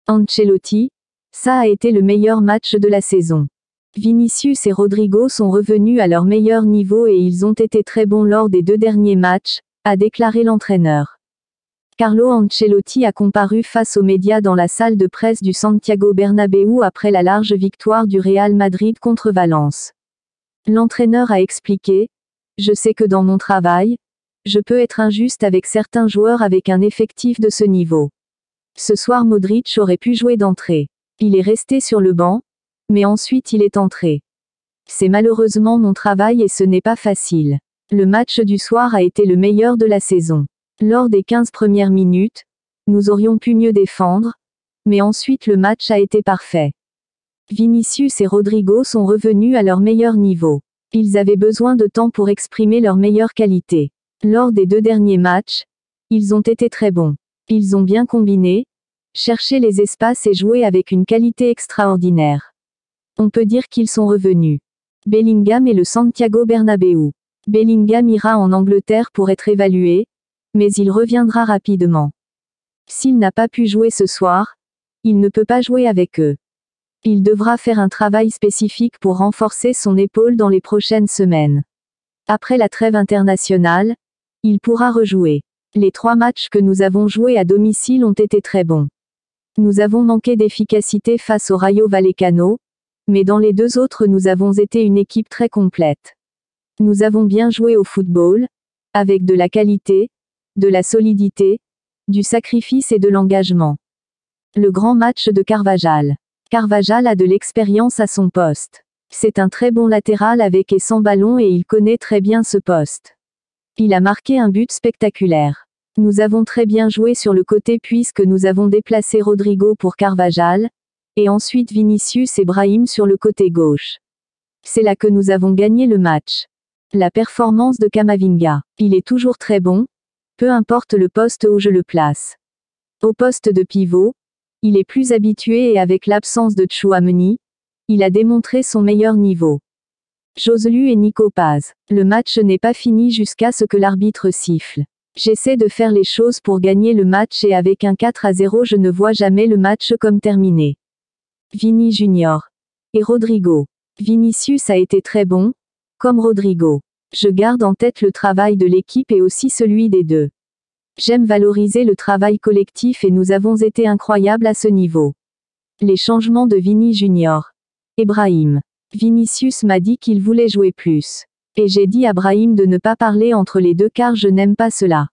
Ancelotti, ça a été le meilleur match de la saison. Vinicius et Rodrigo sont revenus à leur meilleur niveau et ils ont été très bons lors des 2 derniers matchs, a déclaré l'entraîneur. Carlo Ancelotti a comparu face aux médias dans la salle de presse du Santiago Bernabéu après la large victoire du Real Madrid contre Valence. L'entraîneur a expliqué: « Je sais que dans mon travail, je peux être injuste avec certains joueurs avec un effectif de ce niveau. Ce soir Modric aurait pu jouer d'entrée. Il est resté sur le banc, mais ensuite il est entré. C'est malheureusement mon travail et ce n'est pas facile. Le match du soir a été le meilleur de la saison. Lors des 15 premières minutes, nous aurions pu mieux défendre, mais ensuite le match a été parfait. Vinicius et Rodrigo sont revenus à leur meilleur niveau. Ils avaient besoin de temps pour exprimer leur meilleure qualité. Lors des 2 derniers matchs, ils ont été très bons. Ils ont bien combiné, cherché les espaces et joué avec une qualité extraordinaire. On peut dire qu'ils sont revenus. Bellingham et le Santiago Bernabéu. Bellingham ira en Angleterre pour être évalué, mais il reviendra rapidement. S'il n'a pas pu jouer ce soir, il ne peut pas jouer avec eux. Il devra faire un travail spécifique pour renforcer son épaule dans les prochaines semaines. Après la trêve internationale, il pourra rejouer. Les 3 matchs que nous avons joués à domicile ont été très bons. Nous avons manqué d'efficacité face au Rayo Vallecano, mais dans les 2 autres nous avons été une équipe très complète. Nous avons bien joué au football, avec de la qualité, de la solidité, du sacrifice et de l'engagement. Le grand match de Carvajal. Carvajal a de l'expérience à son poste. C'est un très bon latéral avec et sans ballon et il connaît très bien ce poste. Il a marqué un but spectaculaire. Nous avons très bien joué sur le côté puisque nous avons déplacé Rodrigo pour Carvajal, et ensuite Vinicius et Brahim sur le côté gauche. C'est là que nous avons gagné le match. La performance de Camavinga. Il est toujours très bon, peu importe le poste où je le place. Au poste de pivot, il est plus habitué et avec l'absence de Tchouaméni, il a démontré son meilleur niveau. Joselu et Nico Paz. Le match n'est pas fini jusqu'à ce que l'arbitre siffle. J'essaie de faire les choses pour gagner le match et avec un 4-0 je ne vois jamais le match comme terminé. Vini Junior. Et Rodrigo. Vinicius a été très bon, comme Rodrigo. Je garde en tête le travail de l'équipe et aussi celui des 2. J'aime valoriser le travail collectif et nous avons été incroyables à ce niveau. Les changements de Vini Junior. Et Brahim. Vinicius m'a dit qu'il voulait jouer plus. Et j'ai dit à Brahim de ne pas parler entre les 2 car je n'aime pas cela.